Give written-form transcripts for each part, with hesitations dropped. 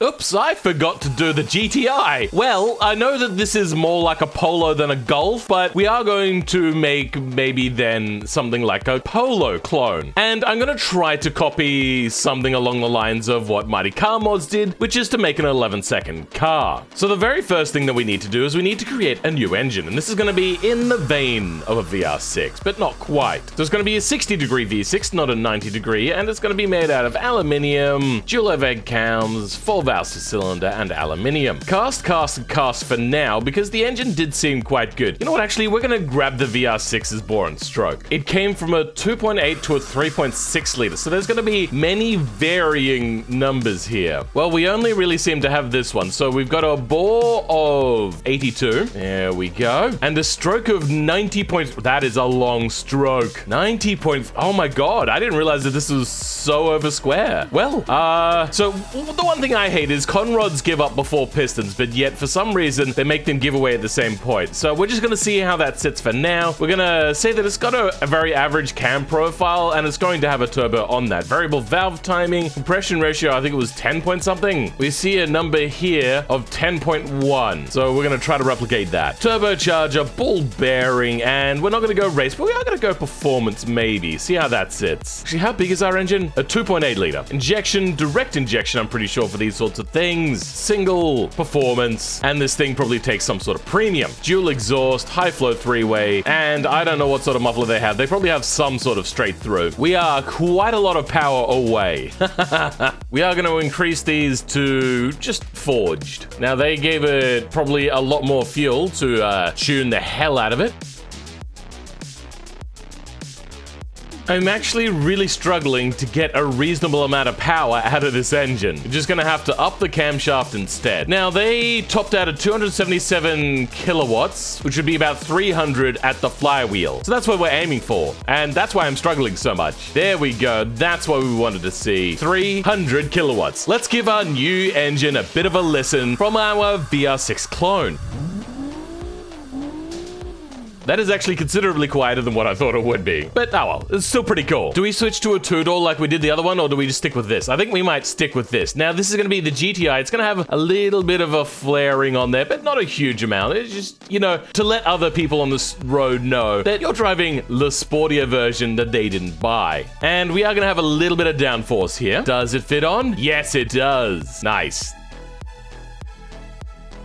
Oops, I forgot to do the GTI. Well, I know that this is more like a Polo than a Golf, but we are going to make maybe then something like a Polo clone. And I'm going to try to copy something along the lines of what Mighty Car Mods did, which is to make an 11-second car. So the very first thing that we need to do is we need to create a new engine, and this is going to be in the vein of a VR6, but not quite. So it's going to be a 60-degree V6, not a 90-degree, and it's going to be made out of aluminium, dual egg cams, 4 valves per cylinder, and aluminium. Cast for now, because the engine did seem quite good. You know what, actually, we're going to grab the VR6's bore and stroke. It came from a 2.8 to a 3.6 liter, so there's going to be many varying numbers here. Well, we only really seem to have this one, so we've got a bore of 82. There we go. And a stroke of 90 points. That is a long stroke. 90 points. Oh my god, I didn't realize that this was so over square. Well, so the one thing I hate is conrods give up before pistons, but yet for some reason they make them give away at the same point. So we're just going to see how that sits for now. We're going to say that it's got a very average cam profile, and it's going to have a turbo on that. Variable valve timing, compression ratio, I think it was 10 point something. We see a number here of 10.1. So we're going to try to replicate that. Turbocharger, ball bearing, and we're not going to go race, but we are going to go performance maybe. See how that sits. Actually, how big is our engine? A 2.8 liter. Injection, direct injection, I'm pretty sure for these sorts of things. Single, performance, and this thing probably takes some sort of premium. Dual exhaust, high flow 3-way, and I don't know what sort of muffler they have. They probably have some sort of straight through. We are quite a lot of power away. We are going to increase these to just forged. Now, they gave it probably a lot more fuel to tune the hell out of it. I'm actually really struggling to get a reasonable amount of power out of this engine. You're just gonna have to up the camshaft instead. Now, they topped out at 277 kilowatts, which would be about 300 at the flywheel. So that's what we're aiming for, and that's why I'm struggling so much. There we go, that's what we wanted to see. 300 kilowatts. Let's give our new engine a bit of a listen from our VR6 clone. That is actually considerably quieter than what I thought it would be. But, oh well, it's still pretty cool. Do we switch to a two-door like we did the other one, or do we just stick with this? I think we might stick with this. Now, this is going to be the GTI. It's going to have a little bit of a flaring on there, but not a huge amount. It's just, you know, to let other people on this road know that you're driving the sportier version that they didn't buy. And we are going to have a little bit of downforce here. Does it fit on? Yes, it does. Nice.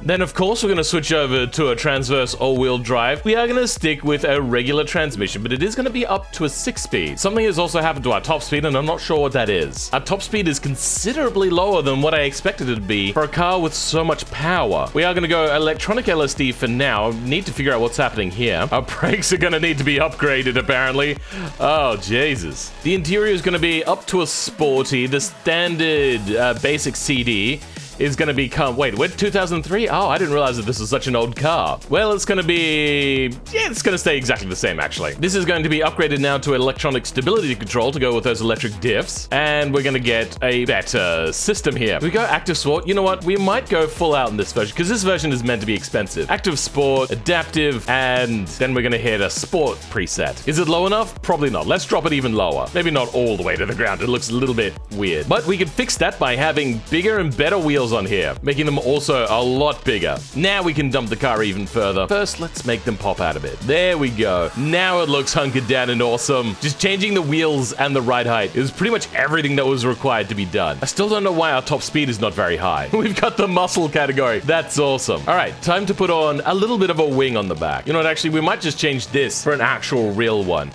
Then, of course, we're going to switch over to a transverse all-wheel drive. We are going to stick with a regular transmission, but it is going to be up to a 6-speed. Something has also happened to our top speed, and I'm not sure what that is. Our top speed is considerably lower than what I expected it to be for a car with so much power. We are going to go electronic LSD for now. Need to figure out what's happening here. Our brakes are going to need to be upgraded, apparently. Oh, Jesus. The interior is going to be up to a sporty. The standard basic CD is going to become, wait, we're 2003? Oh, I didn't realize that this was such an old car. Well, it's going to be, yeah, it's going to stay exactly the same, actually. This is going to be upgraded now to electronic stability control to go with those electric diffs, and we're going to get a better system here. We go active sport. You know what? We might go full out in this version, because this version is meant to be expensive. Active sport, adaptive, and then we're going to hit a sport preset. Is it low enough? Probably not. Let's drop it even lower. Maybe not all the way to the ground. It looks a little bit weird. But we can fix that by having bigger and better wheels on here, making them also a lot bigger. Now we can dump the car even further. First, let's make them pop out a bit. There we go. Now it looks hunkered down and awesome. Just changing the wheels and the ride height is pretty much everything that was required to be done. I still don't know why our top speed is not very high. We've got the muscle category. That's awesome. All right, time to put on a little bit of a wing on the back. You know what, actually, we might just change this for an actual real one.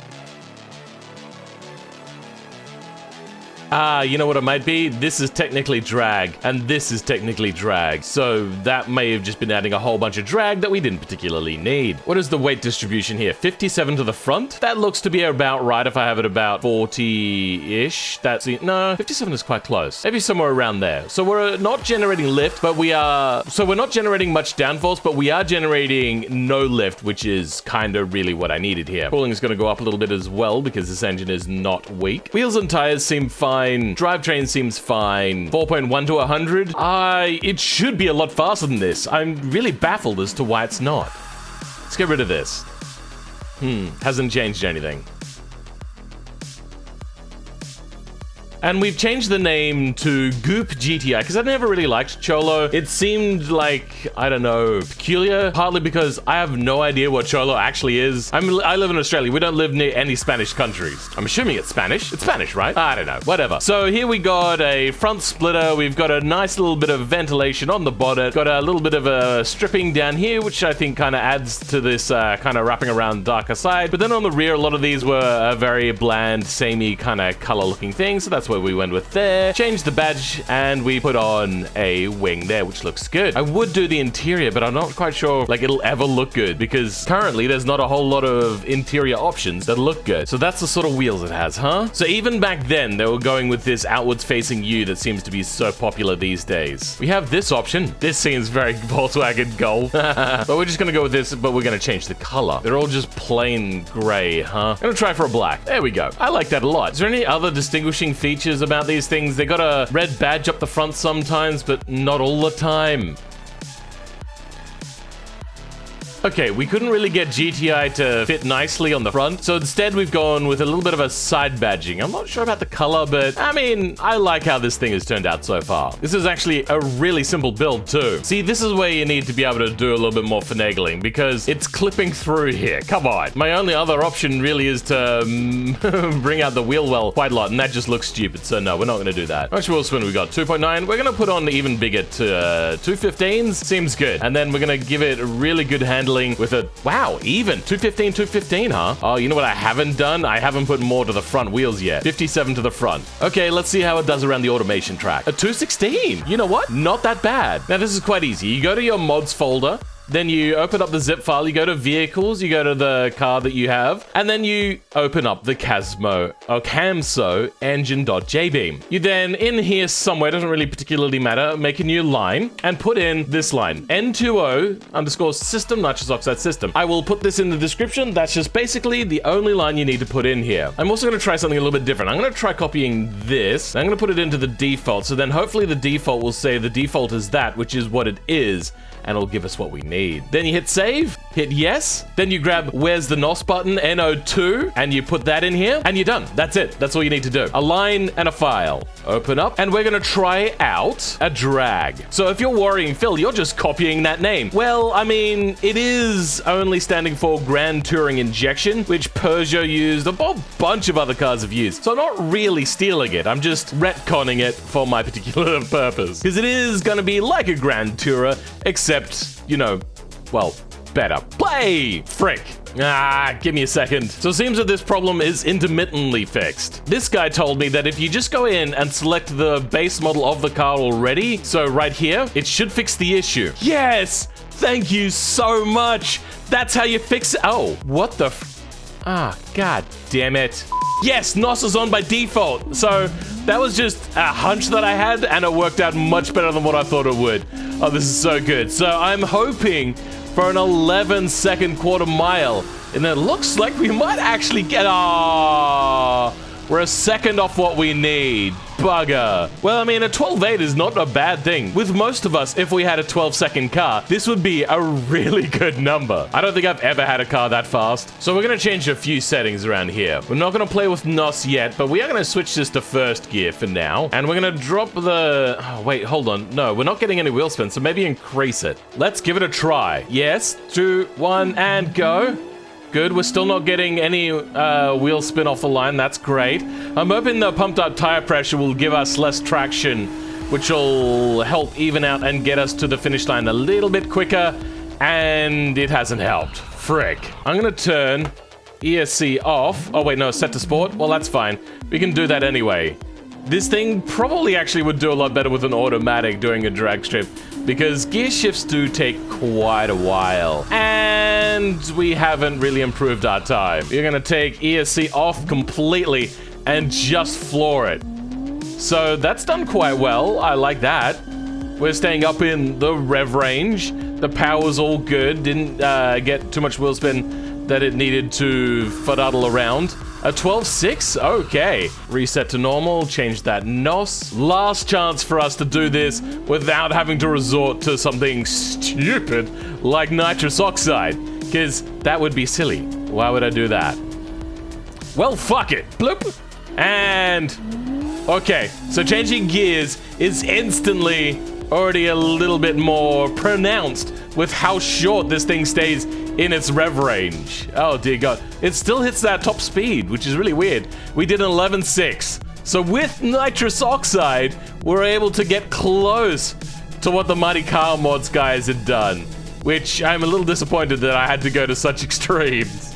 You know what it might be? This is technically drag, and this is technically drag. So that may have just been adding a whole bunch of drag that we didn't particularly need. What is the weight distribution here? 57 to the front? That looks to be about right if I have it about 40-ish. That's it. No, 57 is quite close. Maybe somewhere around there. So we're not generating lift, but we're not generating much downforce, but we are generating no lift, which is kind of really what I needed here. Cooling is going to go up a little bit as well because this engine is not weak. Wheels and tires seem fine. Drivetrain seems fine. 4.1 to 100. It should be a lot faster than this. I'm really baffled as to why it's not. Let's get rid of this. Hasn't changed anything. And we've changed the name to Goop GTI because I never really liked Cholo. It seemed like, I don't know, peculiar, partly because I have no idea what Cholo actually is. I live in Australia. We don't live near any Spanish countries. I'm assuming it's Spanish. It's Spanish, right? I don't know. Whatever. So here we got a front splitter. We've got a nice little bit of ventilation on the bonnet. Got a little bit of a stripping down here, which I think kind of adds to this kind of wrapping around darker side. But then on the rear, a lot of these were a very bland, samey kind of color looking thing. So that's where we went with there. Changed the badge and we put on a wing there, which looks good. I would do the interior, but I'm not quite sure like it'll ever look good because currently there's not a whole lot of interior options that look good. So that's the sort of wheels it has, huh? So even back then, they were going with this outwards facing U that seems to be so popular these days. We have this option. This seems very Volkswagen Golf. But we're just gonna go with this, but we're gonna change the color. They're all just plain gray, huh? I'm gonna try for a black. There we go. I like that a lot. Is there any other distinguishing features about these things? They got a red badge up the front sometimes, but not all the time. Okay, we couldn't really get GTI to fit nicely on the front, so instead we've gone with a little bit of a side badging. I'm not sure about the color, but I mean, I like how this thing has turned out so far. This is actually a really simple build too. See, this is where you need to be able to do a little bit more finagling because it's clipping through here. Come on. My only other option really is to bring out the wheel well quite a lot, and that just looks stupid, so no, we're not going to do that. How much wheel spin we got? 2.9. We're going to put on even bigger to 215s. Seems good. And then we're going to give it a really good handling with a, wow, even 215, huh? Oh, you know what I haven't done? I haven't put more to the front wheels yet. 57 to the front. Okay, let's see how it does around the automation track. A 216. You know what? Not that bad. Now, this is quite easy. You go to your mods folder. Then you open up the zip file, you go to vehicles, you go to the car that you have, and then you open up the Camso engine.jbeam. You then, in here somewhere, doesn't really particularly matter, make a new line and put in this line, N20_system, Nitrous Oxide System. I will put this in the description. That's just basically the only line you need to put in here. I'm also going to try something a little bit different. I'm going to try copying this. I'm going to put it into the default, so then hopefully the default will say the default is that, which is what it is, and it'll give us what we need. Then you hit save, hit yes, then you grab where's the NOS button, NO2, and you put that in here, and you're done. That's it. That's all you need to do. A line and a file. Open up, and we're gonna try out a drag. So if you're worrying, Phil, you're just copying that name. Well, I mean, it is only standing for Grand Touring Injection, which Peugeot used, a whole bunch of other cars have used. So I'm not really stealing it. I'm just retconning it for my particular purpose. Because it is gonna be like a Grand Tourer, except, you know, well, better. Play! Frick. Give me a second. So it seems that this problem is intermittently fixed. This guy told me that if you just go in and select the base model of the car already, so right here, it should fix the issue. Yes! Thank you so much! That's how you fix it. Oh, what the god damn it. Yes, NOS is on by default. So that was just a hunch that I had, and it worked out much better than what I thought it would. Oh, this is so good. So I'm hoping for an 11-second quarter mile, and it looks like we might actually get... we're a second off what we need. Bugger. Well, I mean, a 12.8 is not a bad thing. With most of us, if we had a 12-second car, this would be a really good number. I don't think I've ever had a car that fast. So we're going to change a few settings around here. We're not going to play with NOS yet, but we are going to switch this to first gear for now. And we're going to drop the... Oh, wait, hold on. No, we're not getting any wheel spin, so maybe increase it. Let's give it a try. Yes, 2, 1, and go. Good, we're still not getting any wheel spin off the line. That's great. I'm hoping the pumped up tire pressure will give us less traction, which will help even out and get us to the finish line a little bit quicker, and it hasn't helped. Frick. I'm gonna turn ESC off. Oh wait, no, set to sport. Well, that's fine. We can do that anyway. This thing probably actually would do a lot better with an automatic doing a drag strip, because gear shifts do take quite a while, and we haven't really improved our time. You're gonna take ESC off completely and just floor it. So that's done quite well. I like that. We're staying up in the rev range. The power's all good. Didn't get too much wheel spin that it needed to fuddle around. A 12.6? Okay. Reset to normal, change that NOS. Last chance for us to do this without having to resort to something stupid like nitrous oxide, because that would be silly. Why would I do that? Well, fuck it. Bloop. And Okay, so changing gears is instantly already a little bit more pronounced with how short this thing stays in its rev range. Oh dear God. It still hits that top speed, which is really weird. We did an 11.6. So with Nitrous Oxide, we're able to get close to what the Mighty Car Mods guys had done, which I'm a little disappointed that I had to go to such extremes.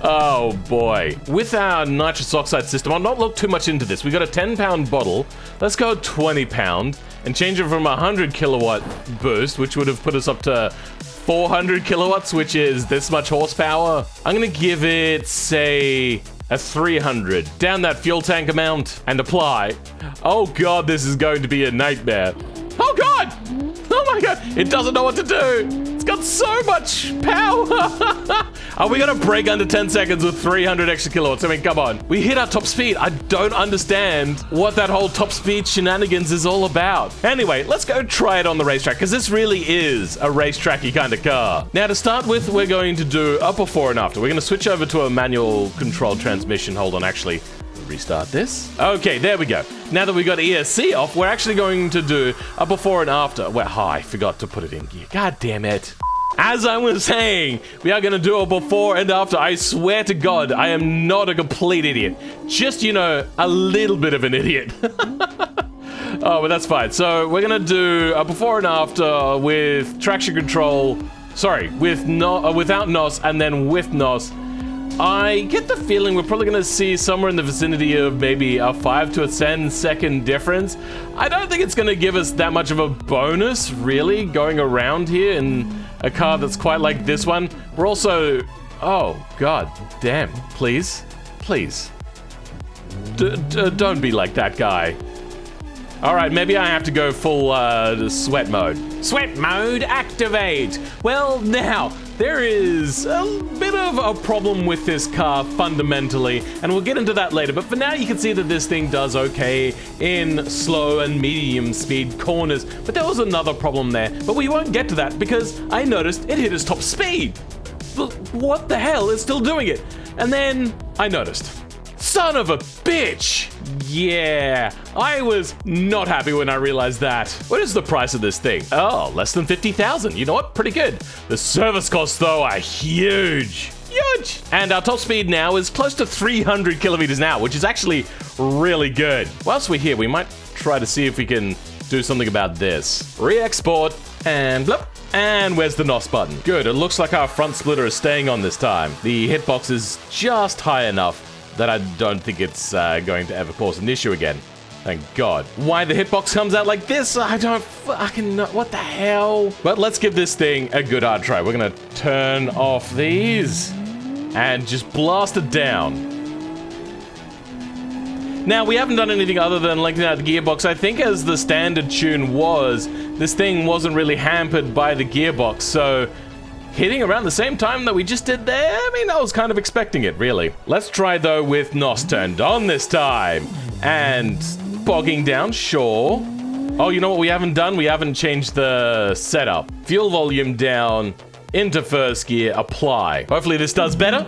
Oh boy. With our Nitrous Oxide system, I'll not look too much into this. We got a 10-pound bottle. Let's go 20-pound and change it from a 100 kilowatt boost, which would have put us up to 400 kilowatts, which is this much horsepower. I'm gonna give it, say, a 300. Down that fuel tank amount and apply. Oh God, this is going to be a nightmare. Oh God! Oh my God, it doesn't know what to do. It's got so much power. Are we gonna break under 10 seconds with 300 extra kilowatts? I mean, come on. We hit our top speed. I don't understand what that whole top speed shenanigans is all about. Anyway, let's go try it on the racetrack, because this really is a racetracky kind of car. Now, to start with, we're going to do a before and after. We're gonna switch over to a manual control transmission. Hold on, actually. Restart this. Okay, there we go. Now that we got ESC off, we're actually going to do a before and after. Well, I forgot to put it in gear. God damn it. As I was saying, we are going to do a before and after. I swear to God, I am not a complete idiot. Just, you know, a little bit of an idiot. Oh, but that's fine. So we're going to do a before and after with traction control. Sorry, with without NOS and then with NOS. I get the feeling we're probably going to see somewhere in the vicinity of maybe a 5 to a 10 second difference. I don't think it's going to give us that much of a bonus, really, going around here in a car that's quite like this one. We're also... Oh, God damn. Please. Please. Don't be like that guy. All right, maybe I have to go full sweat mode. Sweat mode activate. Well, now, there is a bit of a problem with this car fundamentally, and we'll get into that later. But for now, you can see that this thing does okay in slow and medium speed corners. But there was another problem there, but we won't get to that because I noticed it hit its top speed. What the hell? It's still doing it. And then I noticed. Son of a bitch! Yeah, I was not happy when I realized that. What is the price of this thing? Oh, less than 50,000. You know what? Pretty good. The service costs, though, are huge. Huge! And our top speed now is close to 300 kilometers an hour, which is actually really good. Whilst we're here, we might try to see if we can do something about this. Re-export, and blip. And where's the NOS button? Good, it looks like our front splitter is staying on this time. The hitbox is just high enough that I don't think it's going to ever cause an issue again. Thank God. Why the hitbox comes out like this, I don't fucking know. What the hell? But let's give this thing a good hard try. We're gonna turn off these and just blast it down. Now, we haven't done anything other than lengthening out the gearbox. I think as the standard tune was, this thing wasn't really hampered by the gearbox, so hitting around the same time that we just did there, I mean, I was kind of expecting it, really. Let's try, though, with NOS turned on this time. And bogging down, sure. Oh, you know what we haven't done? We haven't changed the setup. Fuel volume down, into first gear, apply. Hopefully this does better.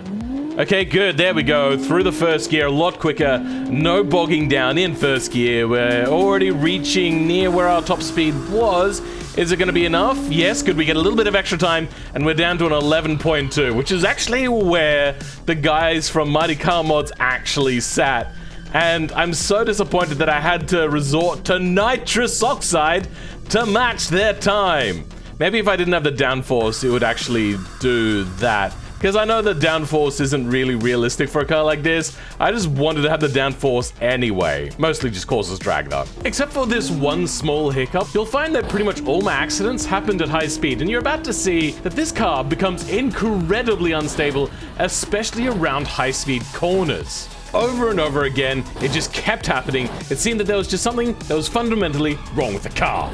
Okay, good, there we go. Through the first gear a lot quicker. No bogging down in first gear. We're already reaching near where our top speed was. Is it going to be enough? Yes. Could we get a little bit of extra time? And we're down to an 11.2, which is actually where the guys from Mighty Car Mods actually sat. And I'm so disappointed that I had to resort to Nitrous Oxide to match their time. Maybe if I didn't have the downforce, it would actually do that. Because I know the downforce isn't really realistic for a car like this. I just wanted to have the downforce anyway. Mostly just causes drag though. Except for this one small hiccup, you'll find that pretty much all my accidents happened at high speed, and you're about to see that this car becomes incredibly unstable, especially around high speed corners. Over and over again, it just kept happening. It seemed that there was just something that was fundamentally wrong with the car.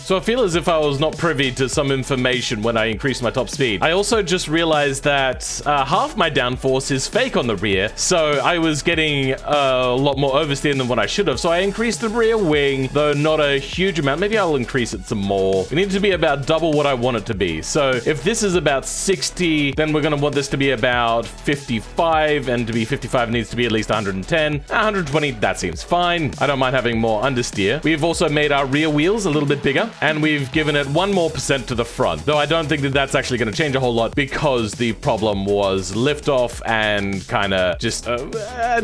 So I feel as if I was not privy to some information when I increased my top speed. I also just realized that half my downforce is fake on the rear, so I was getting a lot more oversteer than what I should have. So I increased the rear wing, though not a huge amount. Maybe I'll increase it some more. We need to be about double what I want it to be. So if this is about 60, then we're going to want this to be about 55, and to be 55 needs to be at least 110. 120, that seems fine. I don't mind having more understeer. We've also made our rear wheels a little bit bigger, and we've given it 1% more to the front, though I don't think that that's actually going to change a whole lot because the problem was liftoff and kind of just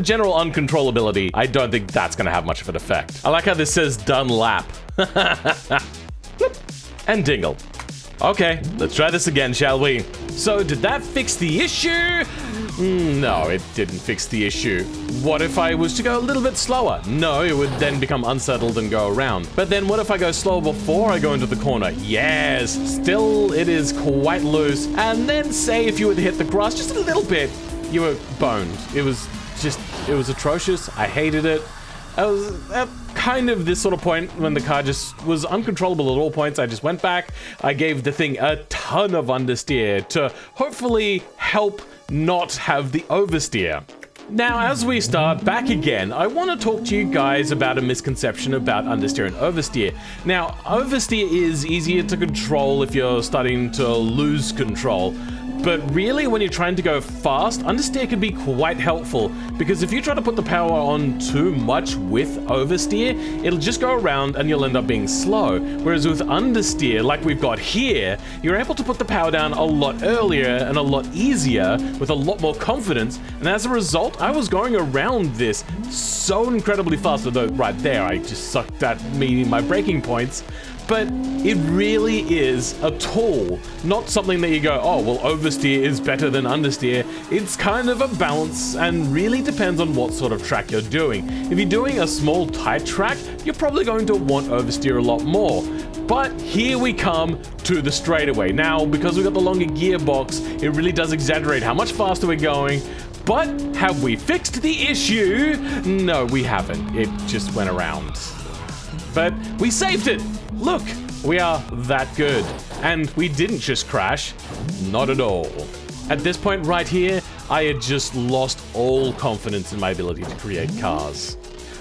general uncontrollability. I don't think that's going to have much of an effect. I like how this says done lap. And dingle. Okay, let's try this again, shall we? So did that fix the issue? No, it didn't fix the issue. What if I was to go a little bit slower? No, it would then become unsettled and go around. But then what if I go slower before I go into the corner? Yes, still it is quite loose. And then say if you were to hit the grass just a little bit, you were boned. It was atrocious. I hated it. I was at kind of this sort of point when the car just was uncontrollable at all points. I just went back. I gave the thing a ton of understeer to hopefully help not have the oversteer. Now, as we start back again, I want to talk to you guys about a misconception about understeer and oversteer. Now, oversteer is easier to control if you're starting to lose control. But really, when you're trying to go fast, understeer can be quite helpful, because if you try to put the power on too much with oversteer, it'll just go around and you'll end up being slow. Whereas with understeer, like we've got here, you're able to put the power down a lot earlier and a lot easier with a lot more confidence. And as a result, I was going around this so incredibly fast, although right there, I just sucked at meeting my braking points. But it really is a tool, not something that you go, oh, well, oversteer is better than understeer. It's kind of a balance and really depends on what sort of track you're doing. If you're doing a small, tight track, you're probably going to want oversteer a lot more. But here we come to the straightaway. Now, because we've got the longer gearbox, it really does exaggerate how much faster we're going. But have we fixed the issue? No, we haven't. It just went around. But we saved it. Look, we are that good. And we didn't just crash. Not at all. At this point right here, I had just lost all confidence in my ability to create cars.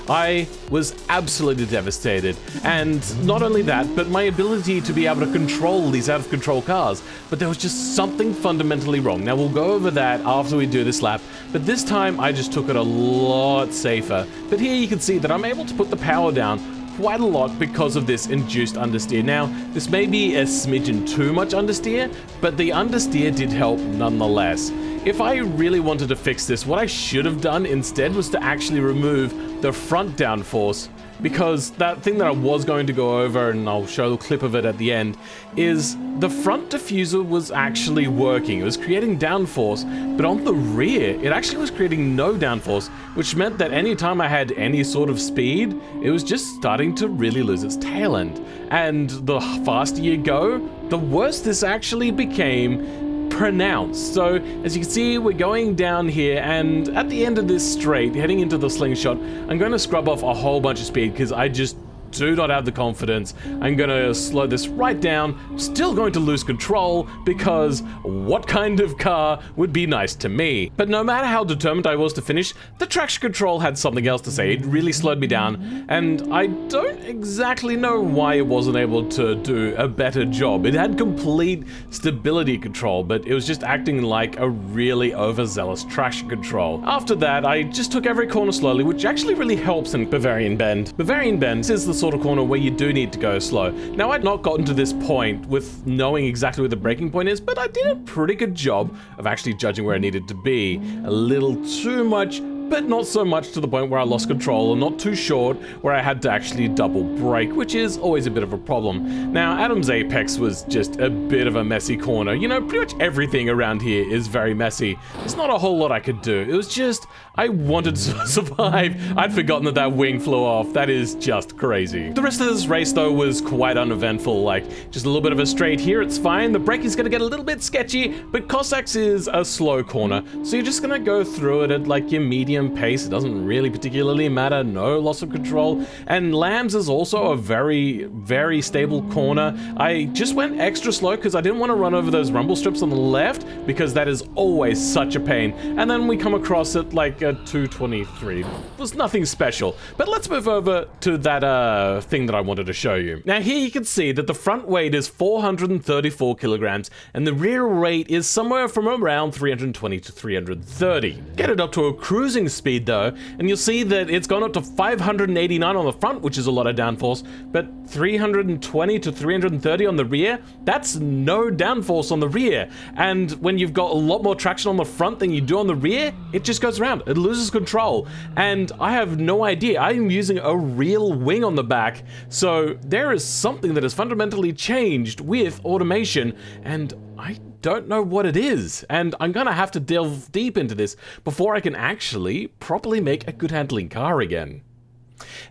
I was absolutely devastated. And not only that, but my ability to be able to control these out-of-control cars. But there was just something fundamentally wrong. Now, we'll go over that after we do this lap. But this time, I just took it a lot safer. But here you can see that I'm able to put the power down quite a lot because of this induced understeer. Now, this may be a smidgen too much understeer, but the understeer did help nonetheless. If I really wanted to fix this, what I should have done instead was to actually remove the front downforce, because that thing that I was going to go over, and I'll show a clip of it at the end, is the front diffuser was actually working. It was creating downforce, but on the rear, it actually was creating no downforce, which meant that anytime I had any sort of speed, it was just starting to really lose its tail end. And the faster you go, the worse this actually became pronounced. So as you can see, we're going down here, and at the end of this straight, heading into the slingshot, I'm going to scrub off a whole bunch of speed because I just do not have the confidence. I'm going to slow this right down. Still going to lose control because what kind of car would be nice to me? But no matter how determined I was to finish, the traction control had something else to say. It really slowed me down, and I don't exactly know why it wasn't able to do a better job. It had complete stability control, but it was just acting like a really overzealous traction control. After that, I just took every corner slowly, which actually really helps in Bavarian Bend. Bavarian Bend is the sort of corner where you do need to go slow. Now, I'd not gotten to this point with knowing exactly where the braking point is, but I did a pretty good job of actually judging where I needed to be. A little too much, but not so much to the point where I lost control, and not too short where I had to actually double brake, which is always a bit of a problem. Now, Adam's Apex was just a bit of a messy corner. You know, pretty much everything around here is very messy. There's not a whole lot I could do. It was just, I wanted to survive. I'd forgotten that that wing flew off. That is just crazy. The rest of this race, though, was quite uneventful. Like, just a little bit of a straight here, it's fine. The braking's gonna get a little bit sketchy, but Cossacks is a slow corner, so you're just gonna go through it at like your medium medium pace. It doesn't really particularly matter. No loss of control. And Lambs is also a very, very stable corner. I just went extra slow because I didn't want to run over those rumble strips on the left because that is always such a pain. And then we come across it like a 223. It was nothing special. But let's move over to that thing that I wanted to show you. Now here you can see that the front weight is 434 kilograms and the rear weight is somewhere from around 320 to 330. Get it up to a cruising speed though, and you'll see that it's gone up to 589 on the front, which is a lot of downforce, but 320 to 330 on the rear, that's no downforce on the rear. And when you've got a lot more traction on the front than you do on the rear, it just goes around. It loses control. And I have no idea. I'm using a real wing on the back. So there is something that has fundamentally changed with automation, and I don't know what it is. And I'm gonna have to delve deep into this before I can actually properly make a good handling car again.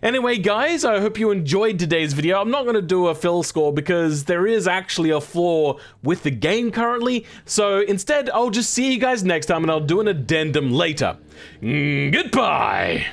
Anyway, guys, I hope you enjoyed today's video. I'm not going to do a fill score because there is actually a flaw with the game currently. So instead, I'll just see you guys next time and I'll do an addendum later. Goodbye!